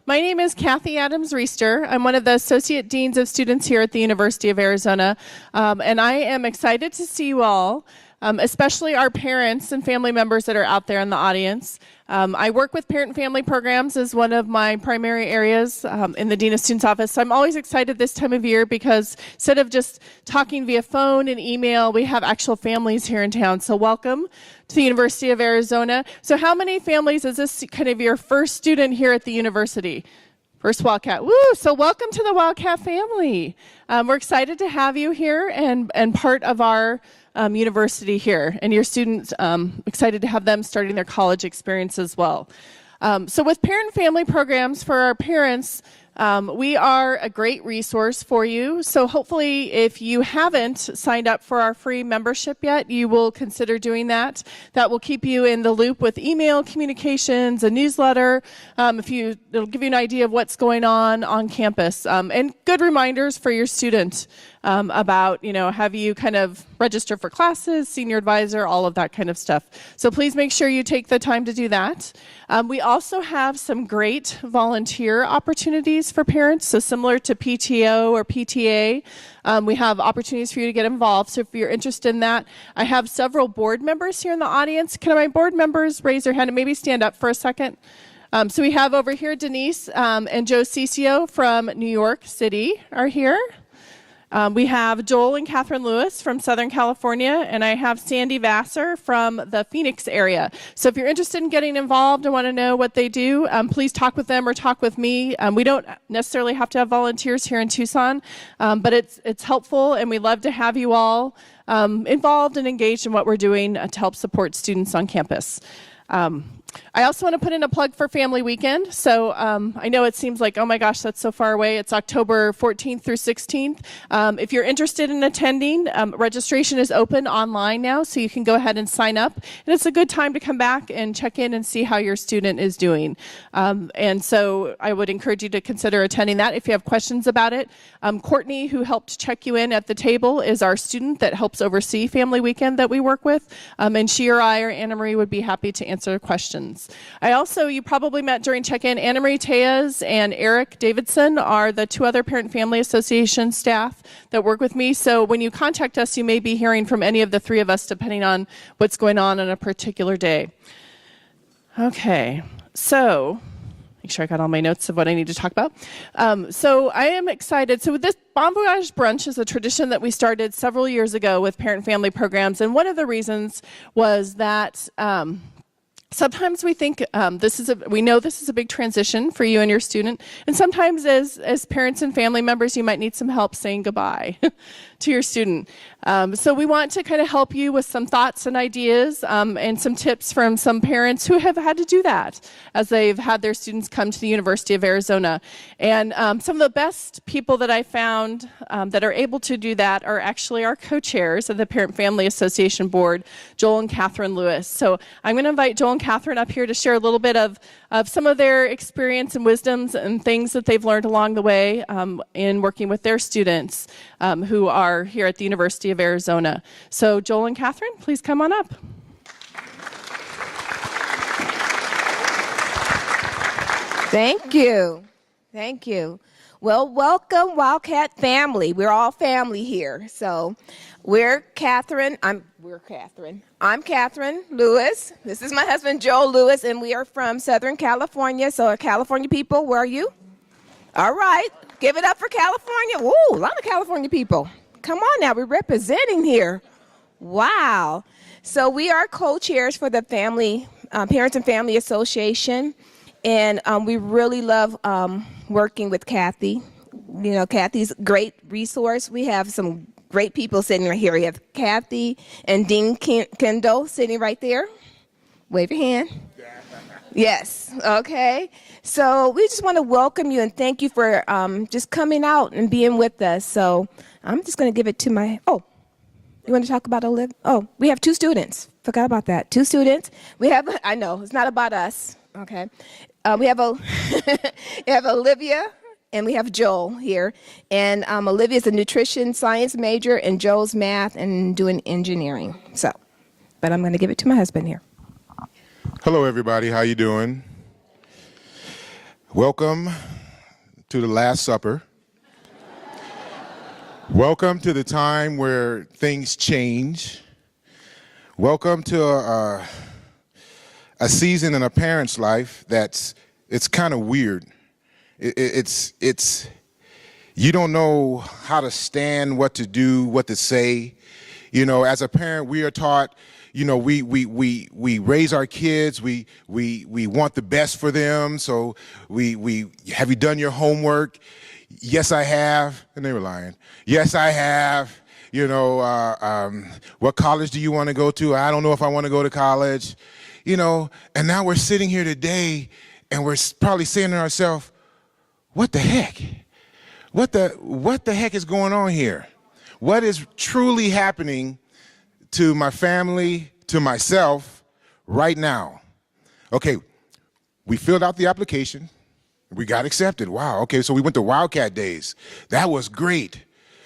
My name is Kathy Adams-Reister. I'm one of the Associate Deans of Students here at the University of Arizona, and I am excited to see you all, especially our parents and family members that are out there in the audience. I work with parent and family programs as one of my primary areas in the Dean of Students office. So I'm always excited this time of year because instead of just talking via phone and email, we have actual families here in town. So welcome to the University of Arizona. So how many families is this kind of your first student here at the university? First Wildcat. Woo! So welcome to the Wildcat family. We're excited to have you here and part of our university here, and your students, excited to have them starting their college experience as well. So with parent and family programs for our parents, we are a great resource for you. So hopefully if you haven't signed up for our free membership yet, you will consider doing that. That will keep you in the loop with email communications, a newsletter. It'll give you an idea of what's going on campus, and good reminders for your student about, have you kind of register for classes, senior advisor, all of that kind of stuff. So please make sure you take the time to do that. We also have some great volunteer opportunities for parents. So similar to PTO or PTA, we have opportunities for you to get involved. So if you're interested in that, I have several board members here in the audience. Can my board members raise their hand and maybe stand up for a second? So we have over here Denise and Joe Cicio from New York City are here. We have Joel and Catherine Lewis from Southern California, and I have Sandy Vassar from the Phoenix area. So if you're interested in getting involved and want to know what they do, please talk with them or talk with me. We don't necessarily have to have volunteers here in Tucson, but it's helpful, and we love to have you all involved and engaged in what we're doing to help support students on campus. I also want to put in a plug for Family Weekend. So I know it seems like, oh my gosh, that's so far away. It's October 14th through 16th. If you're interested in attending, registration is open online now, so you can go ahead and sign up. And it's a good time to come back and check in and see how your student is doing. And so I would encourage you to consider attending that if you have questions about it. Courtney, who helped check you in at the table, is our student that helps oversee Family Weekend that we work with. And she or I or Anna Marie would be happy to answer questions. You probably met during check-in, Anna Marie Tejas and Eric Davidson are the two other Parent and Family Association staff that work with me. So when you contact us, you may be hearing from any of the three of us, depending on what's going on a particular day. Okay, so make sure I got all my notes of what I need to talk about. So I am excited. So this Voyage Brunch is a tradition that we started several years ago with parent and family programs. And one of the reasons was that sometimes we think we know this is a big transition for you and your student, and sometimes as parents and family members, you might need some help saying goodbye to your student. So we want to kind of help you with some thoughts and ideas and some tips from some parents who have had to do that as they've had their students come to the University of Arizona. And some of the best people that I found that are able to do that are actually our co-chairs of the Parent Family Association Board, Joel and Catherine Lewis. So I'm going to invite Joel and Catherine up here to share a little bit of some of their experience and wisdoms and things that they've learned along the way in working with their students who are here at the University of Arizona. So Joel and Catherine, please come on up. Thank you. Thank you. Well, welcome, Wildcat family. We're all family here. So we're Catherine. I'm Catherine Lewis. This is my husband, Joel Lewis, and we are from Southern California. So our California people, where are you? All right. Give it up for California. Woo, a lot of California people. Come on now, we're representing here. Wow. So we are co-chairs for the Parents and Family Association, and we really love working with Kathy. Kathy's a great resource. We have some great people sitting right here. We have Kathy and Dean Kendall sitting right there. Wave your hand. Yes, okay. So we just want to welcome you and thank you for just coming out and being with us. So I'm just going to give it to you want to talk about Olivia? Oh, we have two students. Forgot about that. Two students. I know, it's not about us, okay. We have Olivia and we have Joel here. And Olivia's a nutrition science major and Joel's math and doing engineering. But I'm going to give it to my husband here. Hello, everybody. How you doing? Welcome to the Last Supper. Welcome to the time where things change. Welcome to a season in a parent's life it's kind of weird. It's you don't know how to stand, what to do, what to say. You know, as a parent, we are taught, you know, we raise our kids, we want the best for them. So we have you done your homework? Yes, I have. And they were lying. Yes, I have. You know, what college do you want to go to? I don't know if I want to go to college. You know, and now we're sitting here today and we're probably saying to ourselves, what the heck? What the heck is going on here? What is truly happening to my family, to myself right now? Okay, we filled out the application. We got accepted. Wow, okay, so we went to Wildcat Days. That was great.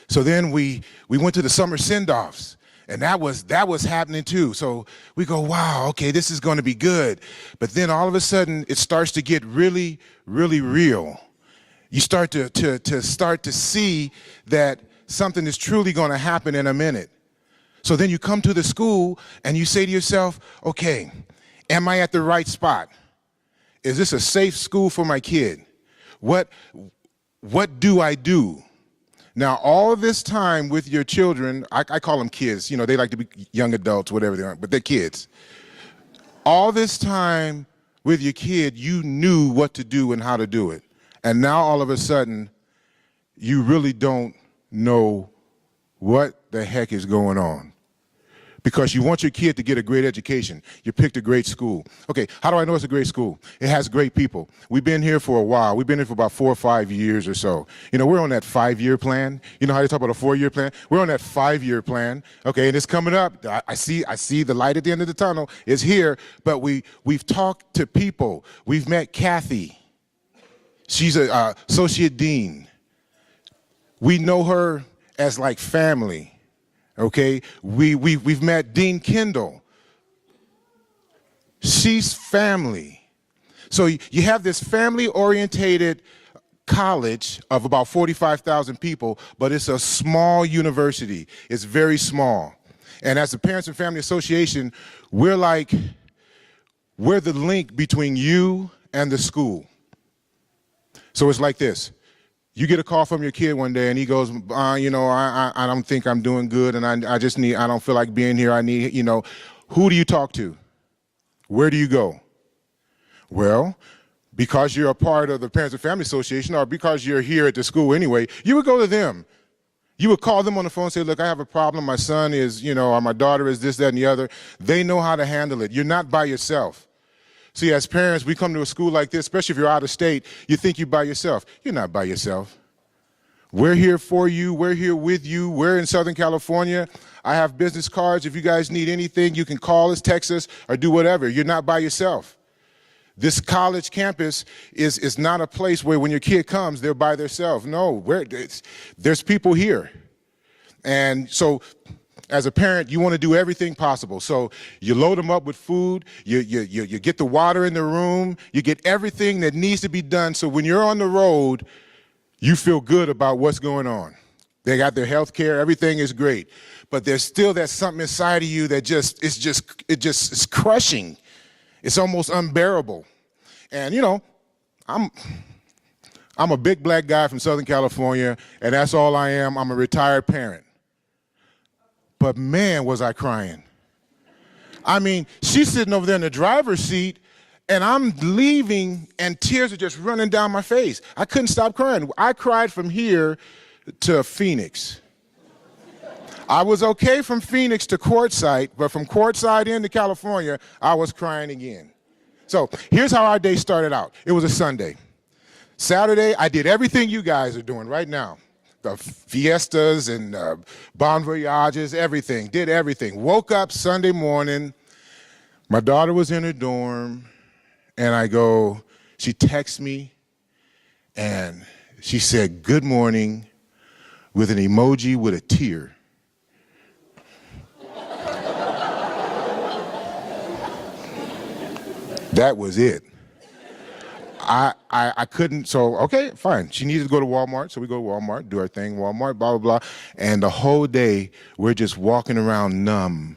So then we went to the summer send-offs, and that was happening too. So we go, wow, okay, this is going to be good. But then all of a sudden, it starts to get really, really real. You start to see that something is truly going to happen in a minute. So then you come to the school and you say to yourself, okay, am I at the right spot? Is this a safe school for my kid? What do I do? Now, all this time with your children, I call them kids. You know, they like to be young adults, whatever they are, but they're kids. All this time with your kid, you knew what to do and how to do it. And now all of a sudden, you really don't know what the heck is going on. Because you want your kid to get a great education. You picked a great school. Okay, how do I know it's a great school? It has great people. We've been here for a while. We've been here for about 4 or 5 years or so. You know, we're on that 5-year plan. You know how they talk about a 4-year plan? We're on that 5-year plan. Okay, and it's coming up. I see the light at the end of the tunnel. It's here, but we've talked to people. We've met Kathy. She's an associate dean. We know her as like family. Okay, we've met Dean Kendall. She's family. So you have this family-orientated college of about 45,000 people, but it's a small university. It's very small. And as the Parents and Family Association, we're the link between you and the school. So it's like this. You get a call from your kid one day and he goes, you know, I don't think I'm doing good and I don't feel like being here. I need, you know, who do you talk to? Where do you go? Well, because you're a part of the Parents and Family Association or because you're here at the school anyway, you would go to them. You would call them on the phone and say, look, I have a problem. My son is, you know, or my daughter is this, that, and the other. They know how to handle it. You're not by yourself. See, as parents, we come to a school like this, especially if you're out of state, you think you're by yourself. You're not by yourself. We're here for you. We're here with you. We're in Southern California. I have business cards. If you guys need anything, you can call us, text us, or do whatever. You're not by yourself. This college campus is not a place where when your kid comes, they're by themselves. No, there's people here. And so as a parent, you want to do everything possible. So you load them up with food, you get the water in the room, you get everything that needs to be done so when you're on the road, you feel good about what's going on. They got their health care, everything is great. But there's still that something inside of you that it's crushing. It's almost unbearable. And you know, I'm a big black guy from Southern California, and that's all I am. I'm a retired parent. But man, was I crying. I mean, she's sitting over there in the driver's seat, and I'm leaving, and tears are just running down my face. I couldn't stop crying. I cried from here to Phoenix. I was okay from Phoenix to Quartzsite, but from Quartzsite into California, I was crying again. So here's how our day started out. It was a Sunday. Saturday, I did everything you guys are doing right now. The fiestas and bon voyages, everything, did everything. Woke up Sunday morning, my daughter was in her dorm, and she texts me, and she said, good morning, with an emoji with a tear. That was it. I couldn't, so okay, fine. She needed to go to Walmart, so we go to Walmart, do our thing, Walmart, blah, blah, blah. And the whole day, we're just walking around numb.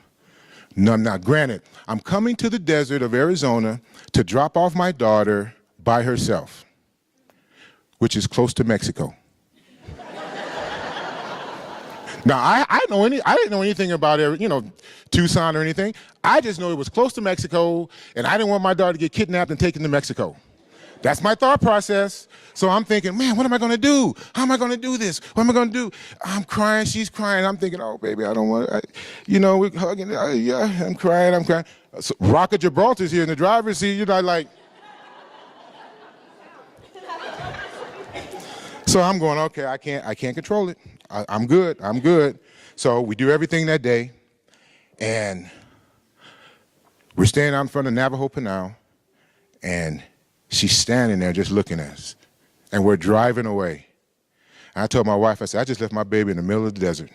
Now, granted, I'm coming to the desert of Arizona to drop off my daughter by herself, which is close to Mexico. Now, I didn't know anything about Tucson or anything. I just know it was close to Mexico, and I didn't want my daughter to get kidnapped and taken to Mexico. That's my thought process. So I'm thinking, man, what am I going to do? How am I going to do this? What am I going to do? I'm crying. She's crying. I'm thinking, oh, baby, I don't want to, we're hugging. Yeah, I'm crying. So Rock of Gibraltar's here in the driver's seat. So I'm going, okay, I can't control it. I'm good. So we do everything that day, and we're standing out in front of Navajo Pinal, and she's standing there just looking at us, and we're driving away. And I told my wife, I said, I just left my baby in the middle of the desert.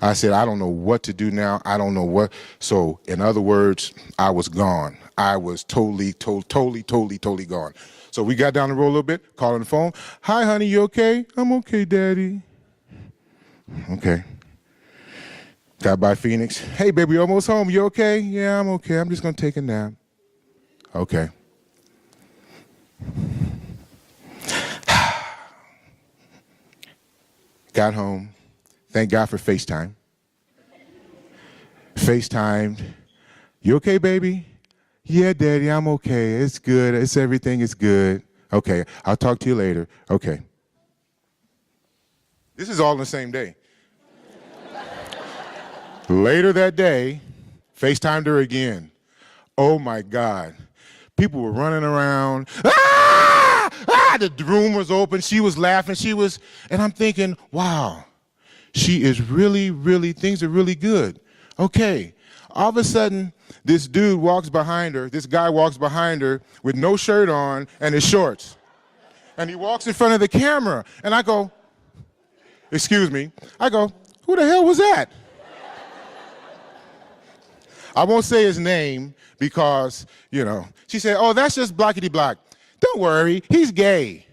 I said, I don't know what to do now. I don't know what. So in other words, I was gone. I was totally gone. So we got down the road a little bit, called on the phone. Hi, honey, you okay? I'm okay, Daddy. Okay. Got by Phoenix. Hey, baby, you almost home. You okay? Yeah, I'm okay. I'm just going to take a nap. Okay. Got home. Thank God for FaceTime. FaceTimed. You okay, baby? Yeah, Daddy, I'm okay. It's good. Everything is good. Okay, I'll talk to you later. Okay. This is all in the same day. Later that day, FaceTimed her again. Oh my God. People were running around. Ah! Ah! The room was open. She was laughing. And I'm thinking, wow, she is really, things are really good. Okay. All of a sudden, this dude walks behind her. This guy walks behind her with no shirt on and his shorts. And he walks in front of the camera. And I go, excuse me. I go, who the hell was that? I won't say his name because, she said, oh, that's just Blockity Block. Don't worry, he's gay.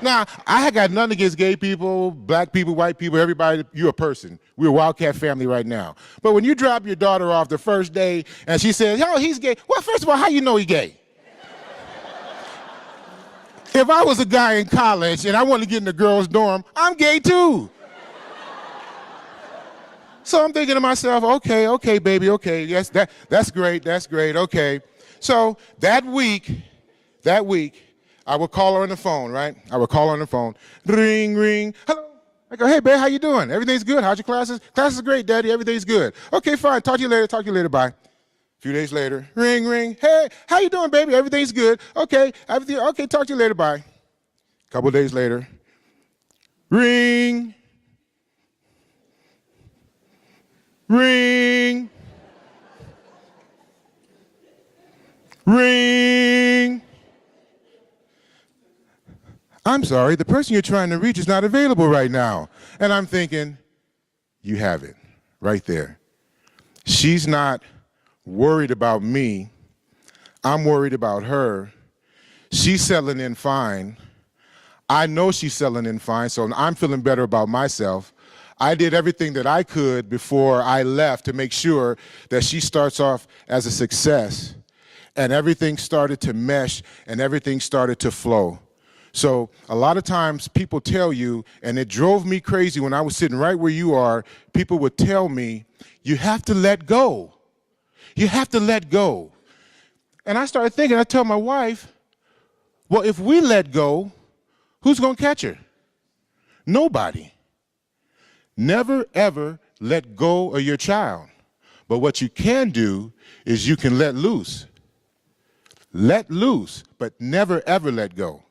Now, I had got nothing against gay people, black people, white people, everybody. You're a person. We're a Wildcat family right now. But when you drop your daughter off the first day and she says, oh, he's gay. Well, first of all, how you know he's gay? If I was a guy in college and I wanted to get in the girls' dorm, I'm gay too. So I'm thinking to myself, okay, baby, okay, yes, that's great, okay. So that week, I would call her on the phone, right? I would call her on the phone, ring, ring, hello. I go, hey, babe, how you doing? Everything's good, how's your classes? Classes are great, Daddy, everything's good. Okay, fine, talk to you later, bye. A few days later, ring, ring, hey, how you doing, baby? Everything's good. Okay, talk to you later, bye. A couple days later, ring, ring, ring. I'm sorry, the person you're trying to reach is not available right now. And I'm thinking, you have it right there. She's not worried about me. I'm worried about her. She's settling in fine. I know she's settling in fine, so I'm feeling better about myself. I did everything that I could before I left to make sure that she starts off as a success, and everything started to mesh and everything started to flow. So a lot of times people tell you, and it drove me crazy when I was sitting right where you are, people would tell me, you have to let go. You have to let go. And I started thinking, I tell my wife, well, if we let go, who's going to catch her? Nobody. Never, ever let go of your child. But what you can do is you can let loose. Let loose, but never, ever let go.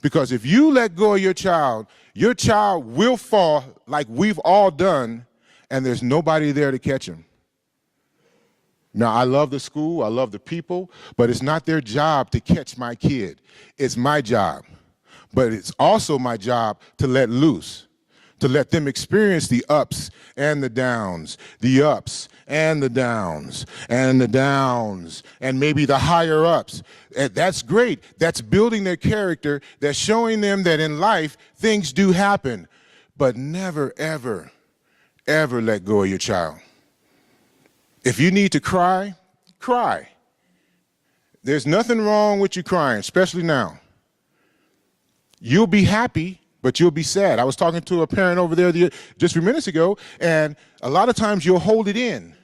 Because if you let go of your child will fall like we've all done, and there's nobody there to catch him. Now, I love the school, I love the people, but it's not their job to catch my kid. It's my job. But it's also my job to let loose. to let them experience the ups and the downs, the ups and the downs, and the downs, and maybe the higher ups. And that's great. That's building their character. That's showing them that in life, things do happen. But never, ever, ever let go of your child. If you need to cry, cry. There's nothing wrong with you crying, especially now. You'll be happy, but you'll be sad. I was talking to a parent over there just a few minutes ago, and a lot of times you'll hold it in.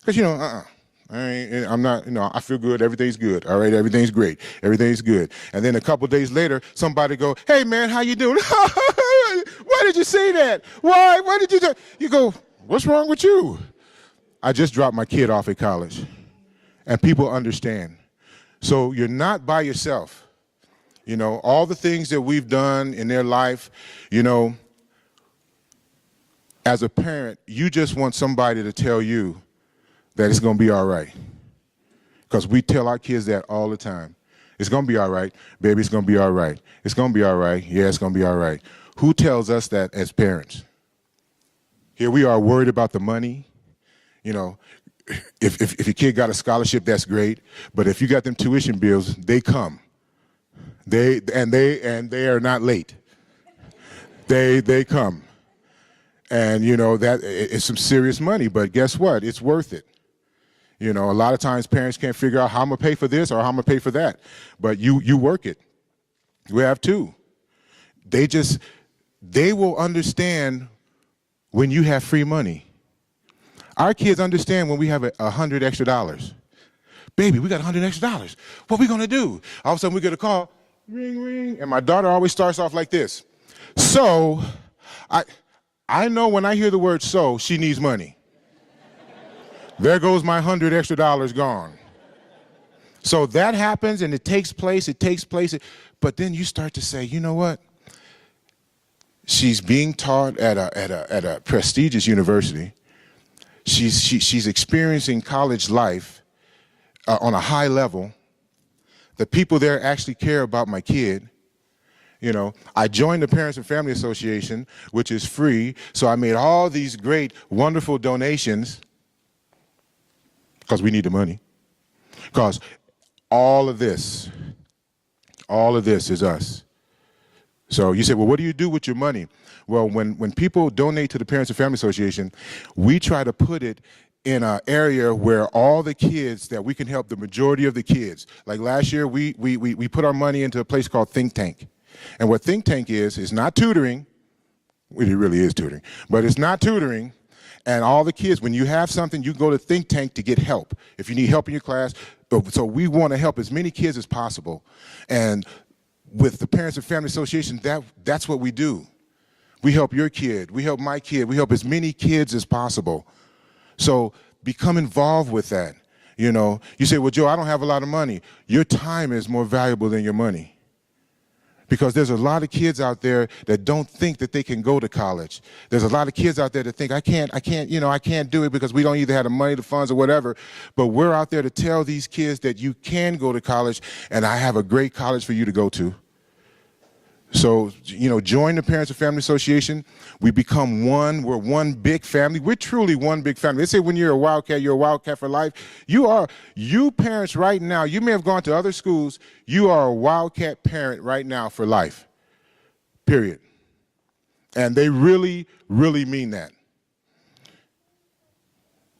Because, I'm not, I feel good, everything's good, all right, everything's great, everything's good. And then a couple days later, somebody go, hey man, how you doing? Why did you say that? Why did you do? You go, what's wrong with you? I just dropped my kid off at college, and people understand. So you're not by yourself. All the things that we've done in their life, as a parent, you just want somebody to tell you that it's going to be all right. Because we tell our kids that all the time. It's going to be all right. Baby, it's going to be all right. It's going to be all right. Yeah, it's going to be all right. Who tells us that as parents? Here we are worried about the money. If your kid got a scholarship, that's great. But if you got them tuition bills, they come. They are not late. They come. And that it's some serious money, but guess what? It's worth it. A lot of times parents can't figure out how I'm gonna pay for this or how I'm gonna pay for that. But you work it. We have two. They will understand when you have free money. Our kids understand when we have $100 extra. Baby, we got $100 extra. What we gonna do? All of a sudden we get a call, ring, ring, and my daughter always starts off like this. So, I know when I hear the word so, she needs money. There goes my $100 extra gone. So that happens and it takes place, but then you start to say, you know what? She's being taught at a prestigious university. She's experiencing college life on a high level. The people there actually care about my kid. I joined the Parents and Family Association, which is free, so I made all these great, wonderful donations because we need the money. Because all of this is us. So you say, well, what do you do with your money? Well, when people donate to the Parents and Family Association, we try to put it in an area where all the kids, that we can help the majority of the kids. Like last year, we put our money into a place called Think Tank. And what Think Tank is not tutoring. It really is tutoring, but it's not tutoring. And all the kids, when you have something, you go to Think Tank to get help. If you need help in your class, so we want to help as many kids as possible. And with the Parents and Family Association, that's what we do. We help your kid, we help my kid, we help as many kids as possible. So become involved with that. You say, well, Joe, I don't have a lot of money. Your time is more valuable than your money. Because there's a lot of kids out there that don't think that they can go to college. There's a lot of kids out there that think, I can't do it because we don't either have the money, the funds, or whatever. But we're out there to tell these kids that you can go to college, and I have a great college for you to go to. So, join the Parents and Family Association. We become one. We're one big family. We're truly one big family. They say when you're a Wildcat for life. You parents right now, you may have gone to other schools. You are a Wildcat parent right now for life, period. And they really, really mean that.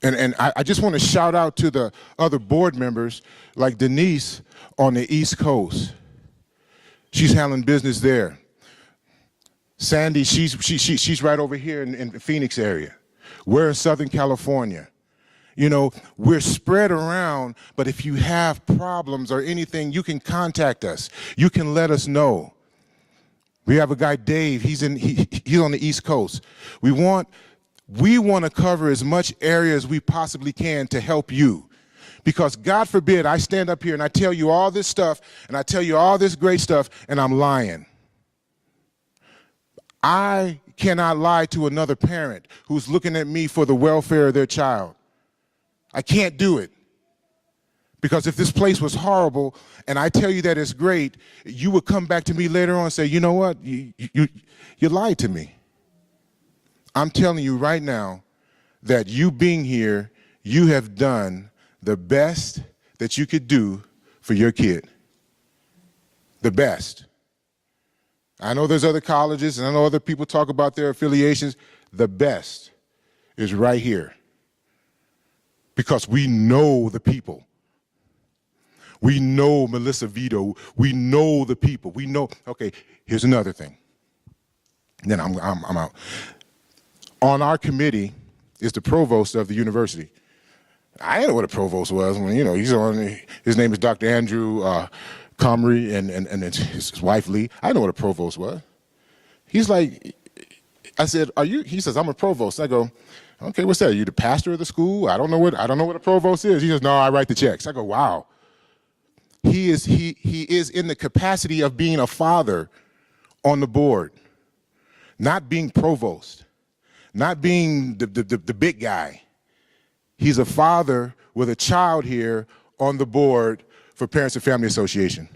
And I just want to shout out to the other board members, like Denise on the East Coast. She's handling business there. Sandy, she's right over here in the Phoenix area. We're in Southern California. We're spread around, but if you have problems or anything, you can contact us. You can let us know. We have a guy, Dave, he's on the East Coast. We want to cover as much area as we possibly can to help you. Because God forbid I stand up here and I tell you all this stuff and I tell you all this great stuff and I'm lying. I cannot lie to another parent who's looking at me for the welfare of their child. I can't do it. Because if this place was horrible and I tell you that it's great, you would come back to me later on and say, you know what, you lied to me. I'm telling you right now that you being here, you have done the best that you could do for your kid. The best. I know there's other colleges, and I know other people talk about their affiliations. The best is right here. Because we know the people. We know Melissa Vito. We know the people. We know, okay, here's another thing. Then I'm out. On our committee is the provost of the university. I didn't know what a provost was when, he's on, his name is Dr. Andrew Comrie and his wife Lee. I didn't know what a provost was. He's like, I said, he says, I'm a provost. I go, okay, what's that? Are you the pastor of the school? I don't know what a provost is. He says, no, I write the checks. I go, wow. He is in the capacity of being a father on the board, not being provost, not being the big guy. He's a father with a child here on the board for Parents and Family Association.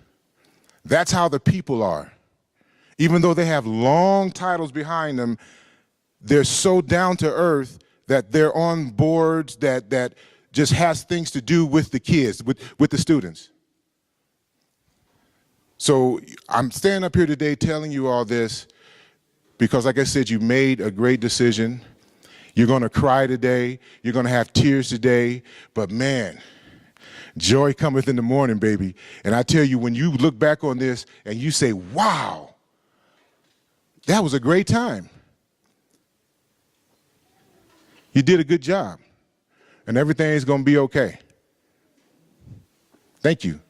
That's how the people are. Even though they have long titles behind them, they're so down to earth that they're on boards that just has things to do with the kids, with the students. So I'm standing up here today telling you all this because, like I said, you made a great decision. You're going to cry today. You're going to have tears today. But man, joy cometh in the morning, baby. And I tell you, when you look back on this and you say, wow, that was a great time. You did a good job. And everything is going to be okay. Thank you.